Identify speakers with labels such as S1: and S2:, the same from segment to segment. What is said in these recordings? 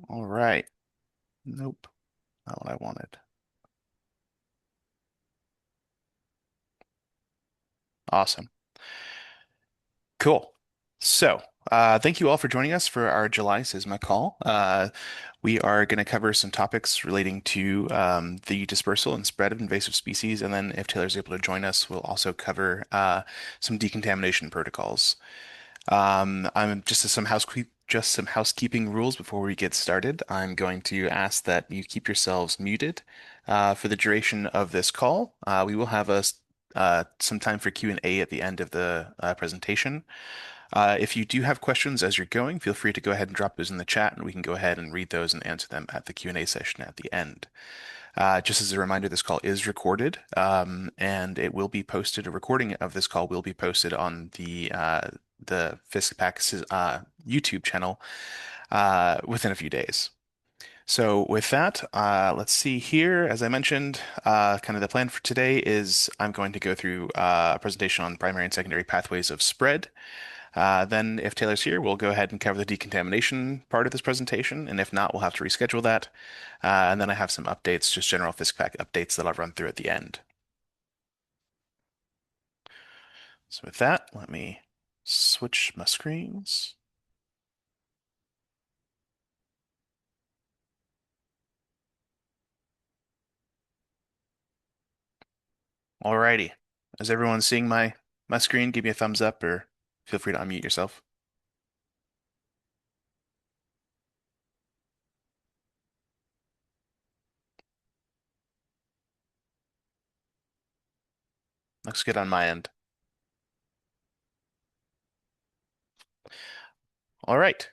S1: All right. Nope, not what I wanted. Awesome. Cool. So, thank you all for joining us for our July CISMA call. We are going to cover some topics relating to the dispersal and spread of invasive species, and then if Taylor's able to join us, we'll also cover some decontamination protocols. I'm just some housekeeping rules before we get started. I'm going to ask that you keep yourselves muted for the duration of this call. We will have some time for Q&A at the end of the presentation. If you do have questions as you're going, feel free to go ahead and drop those in the chat, and we can go ahead and read those and answer them at the Q&A session at the end. Just as a reminder, this call is recorded, and it will be posted. A recording of this call will be posted on the FiskPack's YouTube channel within a few days. So with that, let's see here. As I mentioned, kind of the plan for today is I'm going to go through a presentation on primary and secondary pathways of spread. Then, if Taylor's here, we'll go ahead and cover the decontamination part of this presentation, and if not, we'll have to reschedule that. And then I have some updates, just general FISPAC updates that I'll run through at the end. So with that, let me switch my screens. Alrighty. Is everyone seeing my screen? Give me a thumbs up or feel free to unmute yourself. Looks good on my end. All right.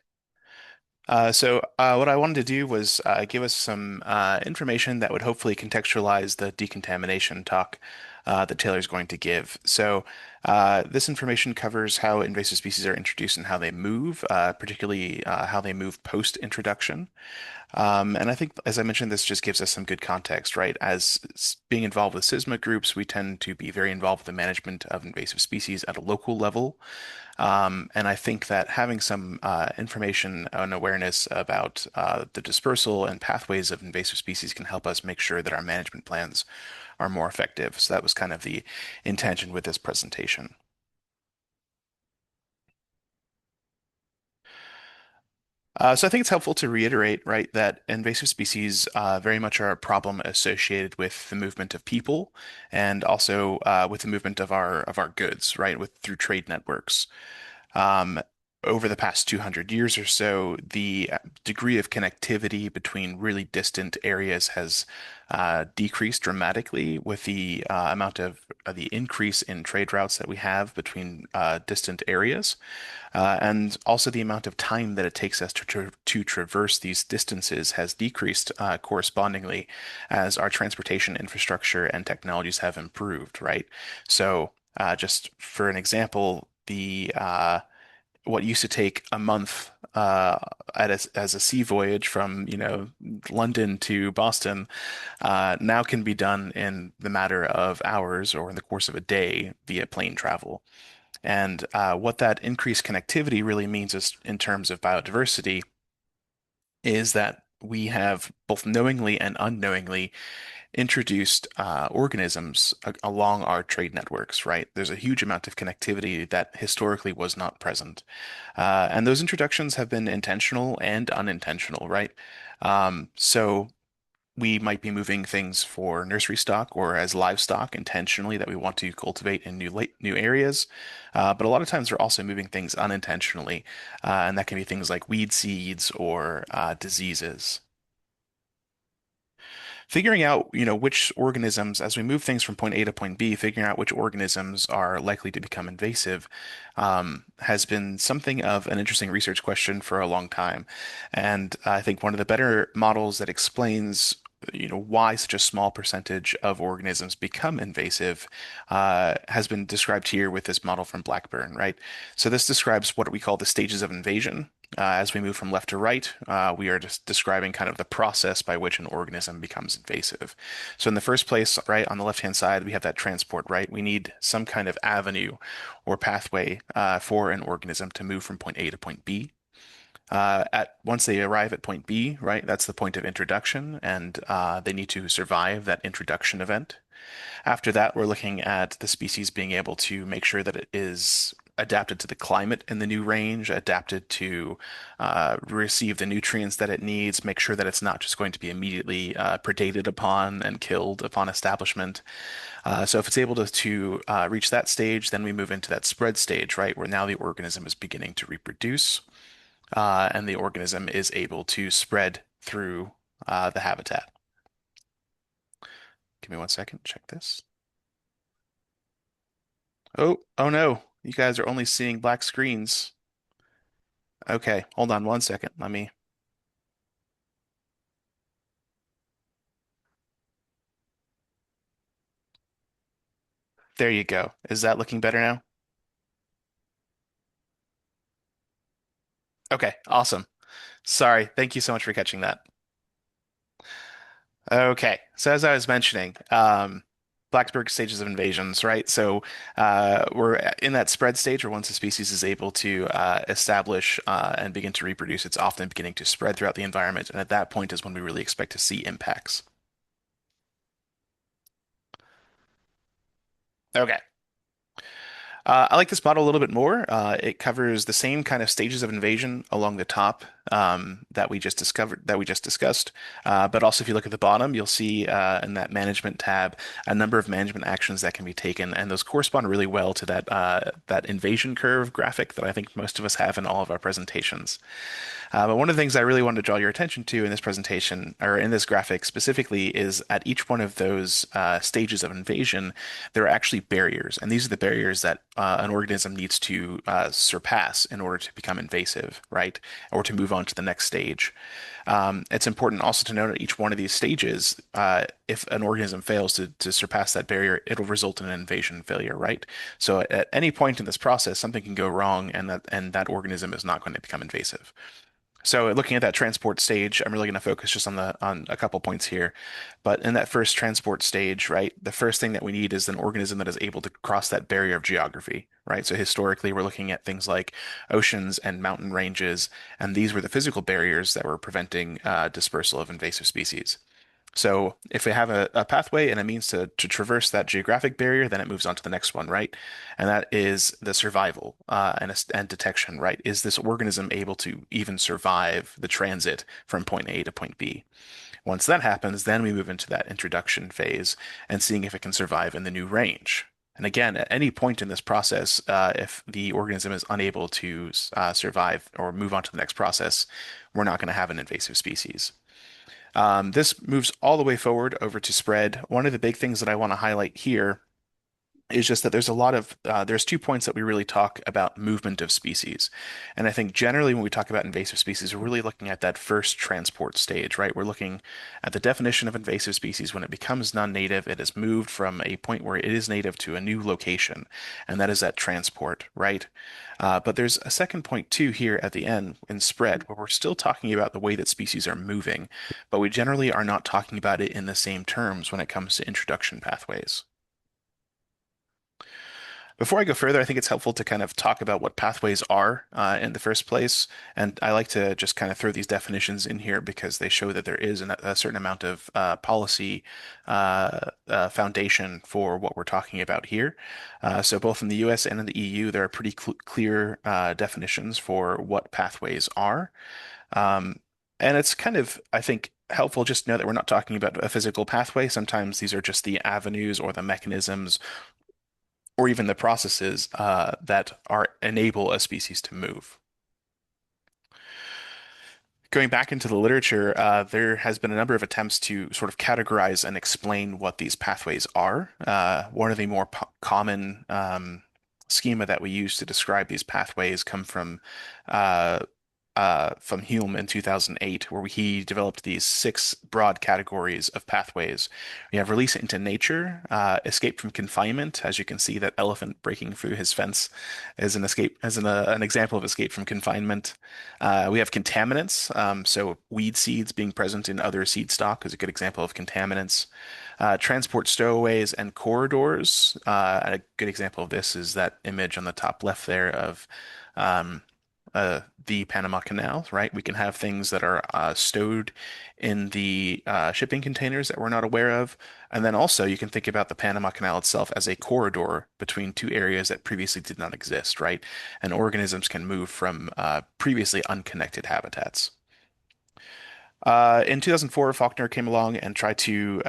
S1: What I wanted to do was give us some information that would hopefully contextualize the decontamination talk that Taylor's going to give. This information covers how invasive species are introduced and how they move, particularly how they move post-introduction. And I think, as I mentioned, this just gives us some good context, right? Being involved with CISMA groups, we tend to be very involved with the management of invasive species at a local level. And I think that having some information and awareness about the dispersal and pathways of invasive species can help us make sure that our management plans are more effective. So that was kind of the intention with this presentation. So I think it's helpful to reiterate, right, that invasive species very much are a problem associated with the movement of people and also with the movement of our goods, right, with through trade networks. Um, Over the past 200 years or so, the degree of connectivity between really distant areas has decreased dramatically with the amount of the increase in trade routes that we have between distant areas, and also the amount of time that it takes us to traverse these distances has decreased correspondingly as our transportation infrastructure and technologies have improved, right? Just for an example, the what used to take a month as a sea voyage from, London to Boston, now can be done in the matter of hours or in the course of a day via plane travel. And what that increased connectivity really means is, in terms of biodiversity, is that we have both knowingly and unknowingly introduced organisms along our trade networks, right? There's a huge amount of connectivity that historically was not present. And those introductions have been intentional and unintentional, right? So we might be moving things for nursery stock or as livestock intentionally that we want to cultivate in new areas. But a lot of times we're also moving things unintentionally, and that can be things like weed seeds or diseases. Figuring out, which organisms, as we move things from point A to point B, figuring out which organisms are likely to become invasive, has been something of an interesting research question for a long time. And I think one of the better models that explains, why such a small percentage of organisms become invasive, has been described here with this model from Blackburn, right? So this describes what we call the stages of invasion. As we move from left to right, we are just describing kind of the process by which an organism becomes invasive. So in the first place, right, on the left-hand side, we have that transport, right? We need some kind of avenue or pathway for an organism to move from point A to point B. At once they arrive at point B, right? That's the point of introduction, and they need to survive that introduction event. After that, we're looking at the species being able to make sure that it is adapted to the climate in the new range, adapted to receive the nutrients that it needs, make sure that it's not just going to be immediately predated upon and killed upon establishment. So if it's able to reach that stage, then we move into that spread stage, right, where now the organism is beginning to reproduce, and the organism is able to spread through the habitat. Give me one second, check this. Oh no, you guys are only seeing black screens. Okay, hold on one second. There you go. Is that looking better now? Okay, awesome. Sorry. Thank you so much for catching that. Okay, so as I was mentioning, Blacksburg stages of invasions, right? So we're in that spread stage where once a species is able to establish and begin to reproduce, it's often beginning to spread throughout the environment, and at that point is when we really expect to see impacts. Okay. I like this model a little bit more. It covers the same kind of stages of invasion along the top that we just discussed. But also, if you look at the bottom, you'll see in that management tab a number of management actions that can be taken, and those correspond really well to that invasion curve graphic that I think most of us have in all of our presentations. But one of the things I really wanted to draw your attention to in this presentation, or in this graphic specifically, is at each one of those stages of invasion, there are actually barriers. And these are the barriers that an organism needs to surpass in order to become invasive, right? Or to move on to the next stage. It's important also to note at each one of these stages, if an organism fails to surpass that barrier, it'll result in an invasion failure, right? So at any point in this process, something can go wrong, and that organism is not going to become invasive. So looking at that transport stage, I'm really going to focus just on a couple points here. But in that first transport stage, right, the first thing that we need is an organism that is able to cross that barrier of geography, right? So historically, we're looking at things like oceans and mountain ranges, and these were the physical barriers that were preventing dispersal of invasive species. So if we have a pathway and a means to traverse that geographic barrier, then it moves on to the next one, right? And that is the survival and detection, right? Is this organism able to even survive the transit from point A to point B? Once that happens, then we move into that introduction phase and seeing if it can survive in the new range. And again, at any point in this process, if the organism is unable to survive or move on to the next process, we're not going to have an invasive species. This moves all the way forward over to spread. One of the big things that I want to highlight here is just that there's 2 points that we really talk about movement of species. And I think generally when we talk about invasive species, we're really looking at that first transport stage, right? We're looking at the definition of invasive species when it becomes non-native, it has moved from a point where it is native to a new location, and that is that transport, right? But there's a second point too here at the end in spread, where we're still talking about the way that species are moving, but we generally are not talking about it in the same terms when it comes to introduction pathways. Before I go further, I think it's helpful to kind of talk about what pathways are in the first place. And I like to just kind of throw these definitions in here because they show that there is a certain amount of policy foundation for what we're talking about here. So both in the US and in the EU, there are pretty clear definitions for what pathways are. Um, and it's kind of, I think, helpful just to know that we're not talking about a physical pathway. Sometimes these are just the avenues or the mechanisms or even the processes that are enable a species to move. Going back into the literature, there has been a number of attempts to sort of categorize and explain what these pathways are. One of the more common schema that we use to describe these pathways come uh, from Hume in 2008, where he developed these 6 broad categories of pathways. We have release into nature, escape from confinement. As you can see, that elephant breaking through his fence is an escape, as an example of escape from confinement. We have contaminants, so weed seeds being present in other seed stock is a good example of contaminants. Transport stowaways and corridors. A good example of this is that image on the top left there of um, the Panama Canal, right? We can have things that are stowed in the shipping containers that we're not aware of. And then also you can think about the Panama Canal itself as a corridor between two areas that previously did not exist, right? And organisms can move from previously unconnected habitats. In 2004, Faulkner came along and tried to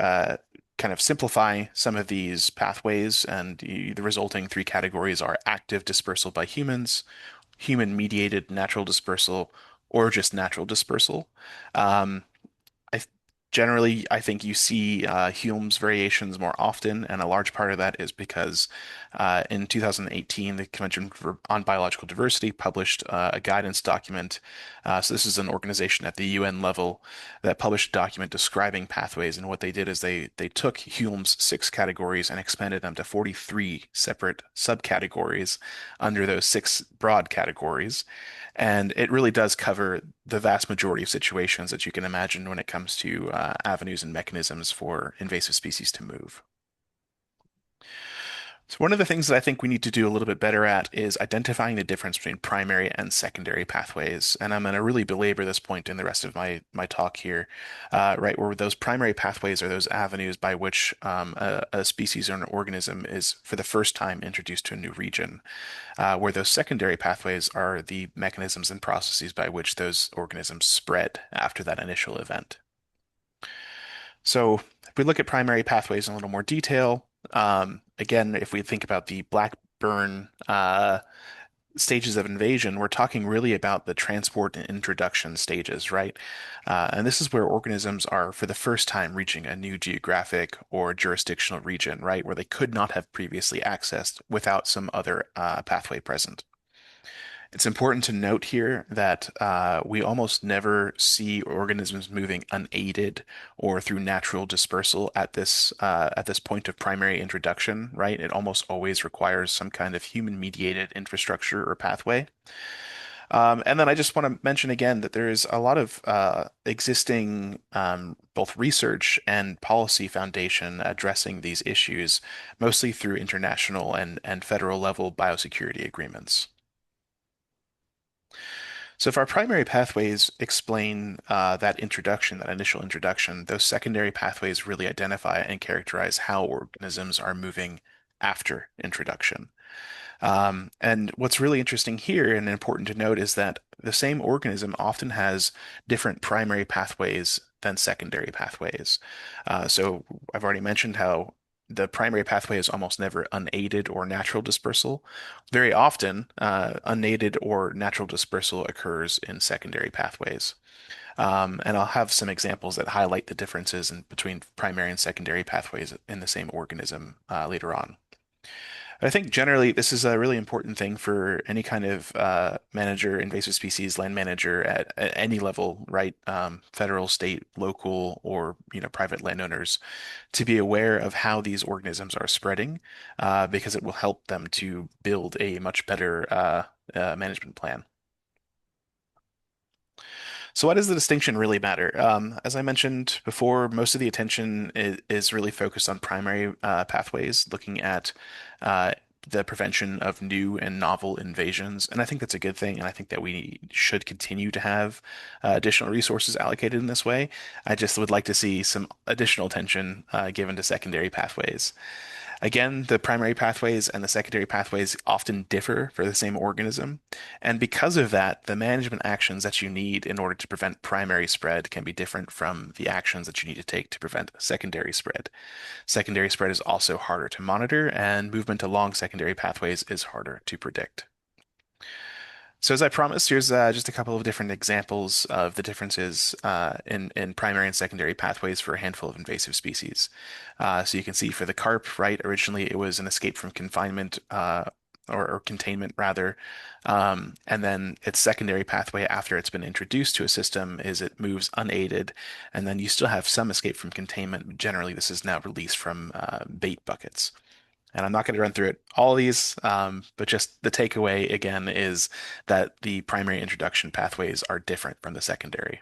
S1: kind of simplify some of these pathways, and the resulting three categories are active dispersal by humans, human-mediated natural dispersal, or just natural dispersal. Um, I generally I think you see Hume's variations more often, and a large part of that is because in 2018 the on Biological Diversity published a guidance document. So this is an organization at the UN level that published a document describing pathways, and what they did is they took Hume's six categories and expanded them to 43 separate subcategories under those six broad categories. And it really does cover the vast majority of situations that you can imagine when it comes to avenues and mechanisms for invasive species to move. So one of the things that I think we need to do a little bit better at is identifying the difference between primary and secondary pathways. And I'm going to really belabor this point in the rest of my talk here, right? Where those primary pathways are those avenues by which a species or an organism is for the first time introduced to a new region, where those secondary pathways are the mechanisms and processes by which those organisms spread after that initial event. So if we look at primary pathways in a little more detail, again, if we think about the Blackburn stages of invasion, we're talking really about the transport and introduction stages, right? And this is where organisms are for the first time reaching a new geographic or jurisdictional region, right? Where they could not have previously accessed without some other pathway present. It's important to note here that we almost never see organisms moving unaided or through natural dispersal at this point of primary introduction, right? It almost always requires some kind of human-mediated infrastructure or pathway. And then I just want to mention again that there is a lot of existing both research and policy foundation addressing these issues, mostly through international and federal level biosecurity agreements. So if our primary pathways explain that introduction, that initial introduction, those secondary pathways really identify and characterize how organisms are moving after introduction. And what's really interesting here and important to note is that the same organism often has different primary pathways than secondary pathways. So I've already mentioned how the primary pathway is almost never unaided or natural dispersal. Very often, unaided or natural dispersal occurs in secondary pathways. And I'll have some examples that highlight the differences between primary and secondary pathways in the same organism later on. I think generally this is a really important thing for any kind of manager, invasive species, land manager at any level, right? Federal, state, local, or private landowners to be aware of how these organisms are spreading, because it will help them to build a much better management plan. So why does the distinction really matter? As I mentioned before, most of the attention is really focused on primary pathways, looking at uh, the prevention of new and novel invasions. And I think that's a good thing. And I think that we should continue to have additional resources allocated in this way. I just would like to see some additional attention given to secondary pathways. Again, the primary pathways and the secondary pathways often differ for the same organism. And because of that, the management actions that you need in order to prevent primary spread can be different from the actions that you need to take to prevent secondary spread. Secondary spread is also harder to monitor, and movement along secondary pathways is harder to predict. So as I promised, here's just a couple of different examples of the differences in primary and secondary pathways for a handful of invasive species. So you can see for the carp, right, originally it was an escape from confinement or containment rather. And then its secondary pathway after it's been introduced to a system is it moves unaided, and then you still have some escape from containment. Generally, this is now released from bait buckets. And I'm not going to run through it all of these, but just the takeaway again is that the primary introduction pathways are different from the secondary.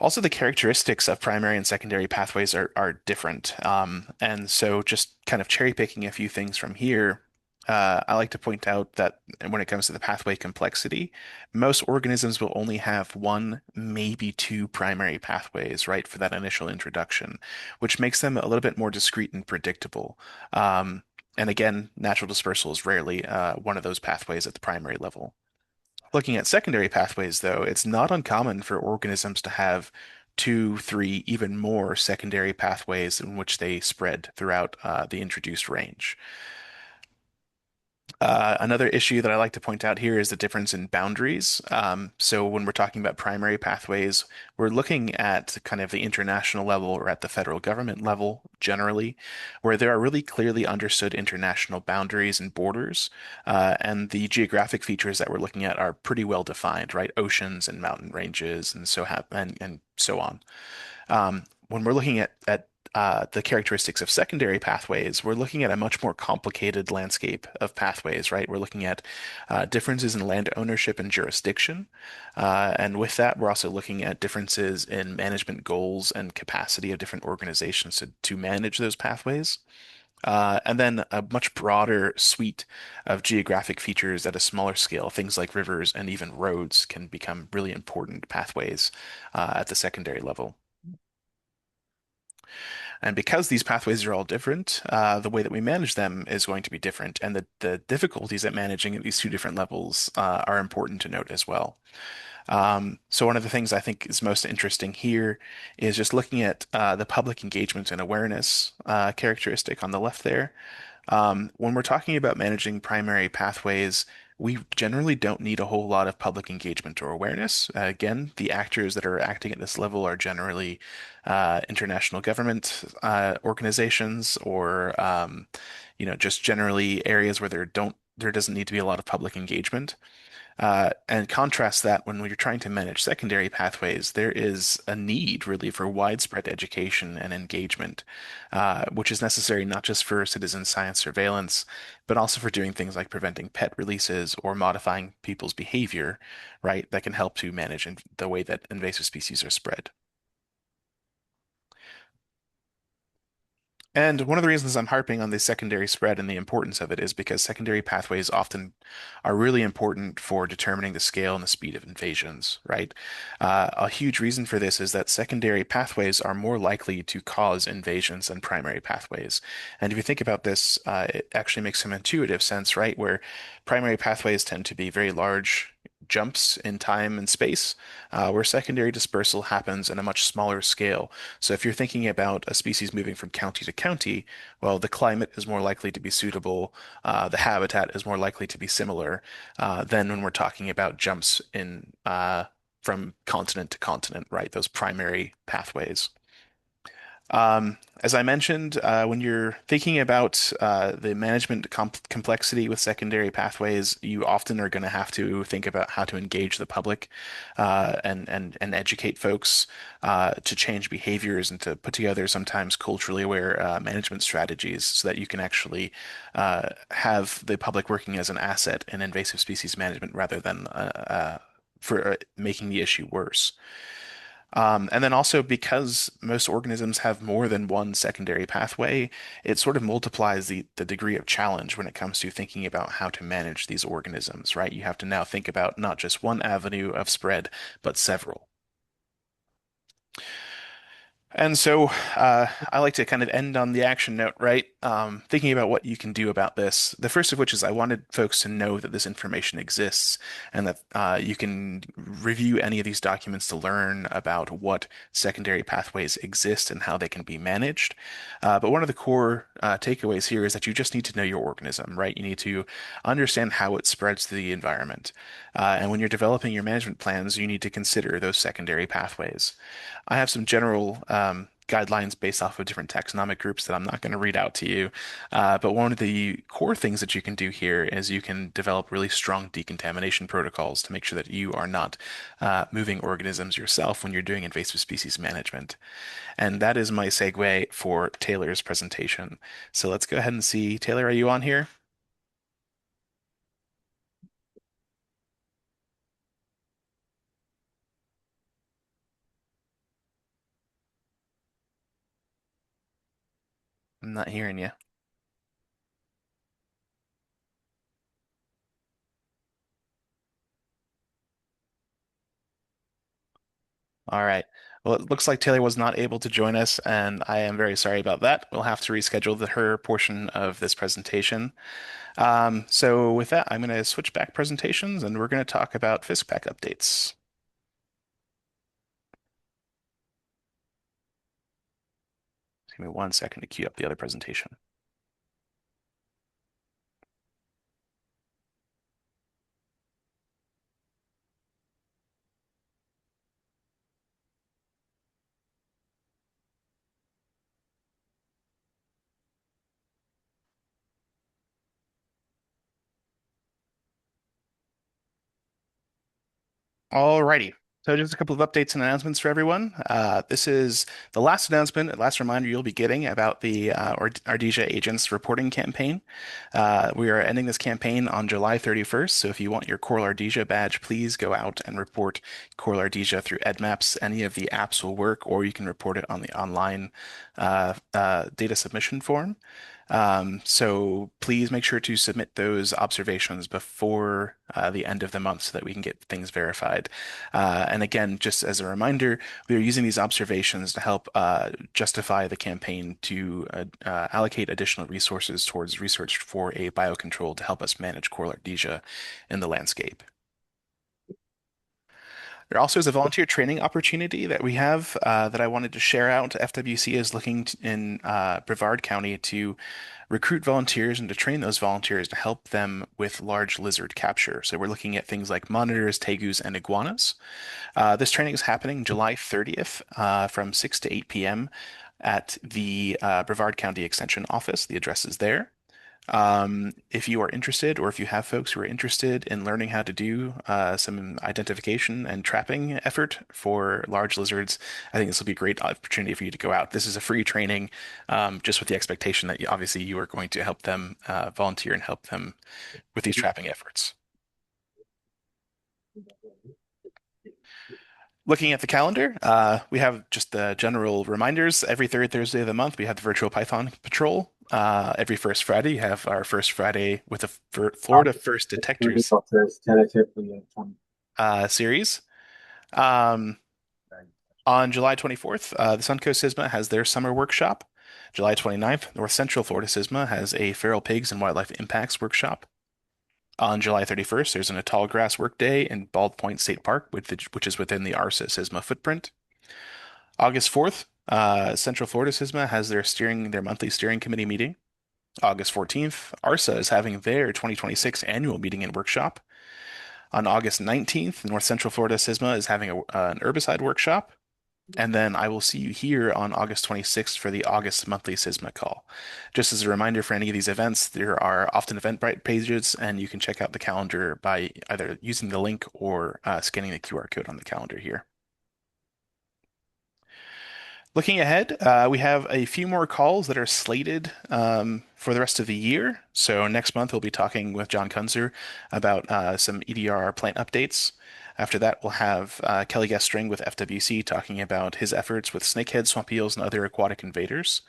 S1: Also, the characteristics of primary and secondary pathways are different. And so just kind of cherry picking a few things from here. I like to point out that when it comes to the pathway complexity, most organisms will only have one, maybe two primary pathways, right, for that initial introduction, which makes them a little bit more discrete and predictable. Um, and again, natural dispersal is rarely one of those pathways at the primary level. Looking at secondary pathways, though, it's not uncommon for organisms to have two, three, even more secondary pathways in which they spread throughout the introduced range. Another issue that I like to point out here is the difference in boundaries. So when we're talking about primary pathways, we're looking at kind of the international level or at the federal government level generally, where there are really clearly understood international boundaries and borders, and the geographic features that we're looking at are pretty well defined, right? Oceans and mountain ranges and so on. When we're looking at the characteristics of secondary pathways, we're looking at a much more complicated landscape of pathways, right? We're looking at differences in land ownership and jurisdiction. And with that, we're also looking at differences in management goals and capacity of different organizations to manage those pathways. And then a much broader suite of geographic features at a smaller scale, things like rivers and even roads can become really important pathways at the secondary level. And because these pathways are all different, the way that we manage them is going to be different. And the difficulties at managing at these two different levels are important to note as well. So one of the things I think is most interesting here is just looking at the public engagement and awareness characteristic on the left there. When we're talking about managing primary pathways, we generally don't need a whole lot of public engagement or awareness. Again, the actors that are acting at this level are generally international government organizations or just generally areas where there doesn't need to be a lot of public engagement. And contrast that when you're trying to manage secondary pathways, there is a need really for widespread education and engagement, which is necessary not just for citizen science surveillance, but also for doing things like preventing pet releases or modifying people's behavior, right? That can help to manage the way that invasive species are spread. And one of the reasons I'm harping on the secondary spread and the importance of it is because secondary pathways often are really important for determining the scale and the speed of invasions, right? A huge reason for this is that secondary pathways are more likely to cause invasions than primary pathways. And if you think about this, it actually makes some intuitive sense, right? Where primary pathways tend to be very large jumps in time and space, where secondary dispersal happens in a much smaller scale. So if you're thinking about a species moving from county to county, well, the climate is more likely to be suitable, the habitat is more likely to be similar than when we're talking about jumps in from continent to continent, right? Those primary pathways. As I mentioned, when you're thinking about the management complexity with secondary pathways, you often are going to have to think about how to engage the public and educate folks to change behaviors and to put together sometimes culturally aware management strategies so that you can actually have the public working as an asset in invasive species management rather than for making the issue worse. And then also because most organisms have more than one secondary pathway, it sort of multiplies the degree of challenge when it comes to thinking about how to manage these organisms, right? You have to now think about not just one avenue of spread, but several. And so I like to kind of end on the action note, right? Thinking about what you can do about this. The first of which is I wanted folks to know that this information exists and that you can review any of these documents to learn about what secondary pathways exist and how they can be managed. But one of the core takeaways here is that you just need to know your organism, right? You need to understand how it spreads to the environment. And when you're developing your management plans, you need to consider those secondary pathways. I have some general guidelines based off of different taxonomic groups that I'm not going to read out to you. But one of the core things that you can do here is you can develop really strong decontamination protocols to make sure that you are not moving organisms yourself when you're doing invasive species management. And that is my segue for Taylor's presentation. So let's go ahead and see. Taylor, are you on here? I'm not hearing you. All right. Well, it looks like Taylor was not able to join us, and I am very sorry about that. We'll have to reschedule her portion of this presentation. So with that, I'm going to switch back presentations, and we're going to talk about FISPAC updates. Give me 1 second to queue up the other presentation. Alrighty. So just a couple of updates and announcements for everyone. This is the last announcement, last reminder you'll be getting about the Ardisia Agents reporting campaign. We are ending this campaign on July 31st, so if you want your Coral Ardisia badge, please go out and report Coral Ardisia through EdMaps. Any of the apps will work, or you can report it on the online data submission form. So please make sure to submit those observations before the end of the month so that we can get things verified. And again, just as a reminder, we are using these observations to help justify the campaign to allocate additional resources towards research for a biocontrol to help us manage coral ardisia in the landscape. There also is a volunteer training opportunity that we have that I wanted to share out. FWC is looking in Brevard County to recruit volunteers and to train those volunteers to help them with large lizard capture. So we're looking at things like monitors, tegus, and iguanas. This training is happening July 30th from 6 to 8 p.m. at the Brevard County Extension Office. The address is there. If you are interested, or if you have folks who are interested in learning how to do some identification and trapping effort for large lizards, I think this will be a great opportunity for you to go out. This is a free training, just with the expectation that obviously you are going to help them volunteer and help them with these trapping efforts. Looking at the calendar, we have just the general reminders. Every third Thursday of the month, we have the virtual Python patrol. Every first Friday, you have our first Friday with the Florida First Detectors series. Um, on July 24th, the Suncoast CISMA has their summer workshop. July 29th, North Central Florida CISMA has a feral pigs and wildlife impacts workshop. On July 31st, there's an tall grass workday in Bald Point State Park, which is within the ARSA CISMA footprint. August 4th, Central Florida CISMA has their monthly steering committee meeting. August 14th, ARSA is having their 2026 annual meeting and workshop. On August 19th, North Central Florida CISMA is having an herbicide workshop. And then I will see you here on August 26th for the August monthly CISMA call. Just as a reminder for any of these events, there are often Eventbrite pages, and you can check out the calendar by either using the link or scanning the QR code on the calendar here. Looking ahead, we have a few more calls that are slated for the rest of the year. So next month, we'll be talking with John Kunzer about some EDR plant updates. After that, we'll have Kelly Gestring with FWC talking about his efforts with snakehead, swamp eels, and other aquatic invaders.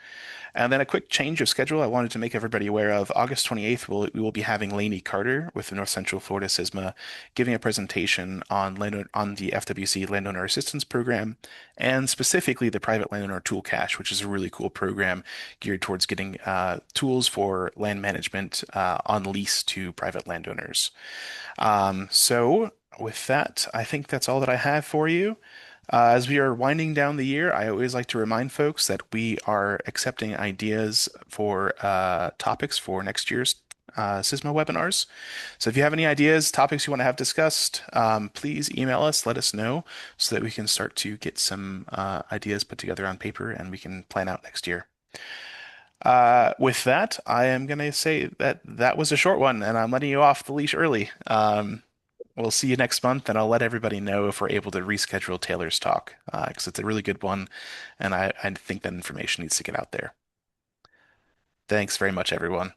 S1: And then a quick change of schedule I wanted to make everybody aware of. August 28th, we will be having Lainey Carter with the North Central Florida CISMA giving a presentation on the FWC Landowner Assistance Program and specifically the Private Landowner Tool Cache, which is a really cool program geared towards getting tools for land management on lease to private landowners. So with that, I think that's all that I have for you. As we are winding down the year, I always like to remind folks that we are accepting ideas for topics for next year's CISMA webinars. So if you have any ideas, topics you want to have discussed, please email us, let us know so that we can start to get some ideas put together on paper and we can plan out next year. With that, I am going to say that that was a short one and I'm letting you off the leash early. We'll see you next month, and I'll let everybody know if we're able to reschedule Taylor's talk, because it's a really good one, and I think that information needs to get out there. Thanks very much, everyone.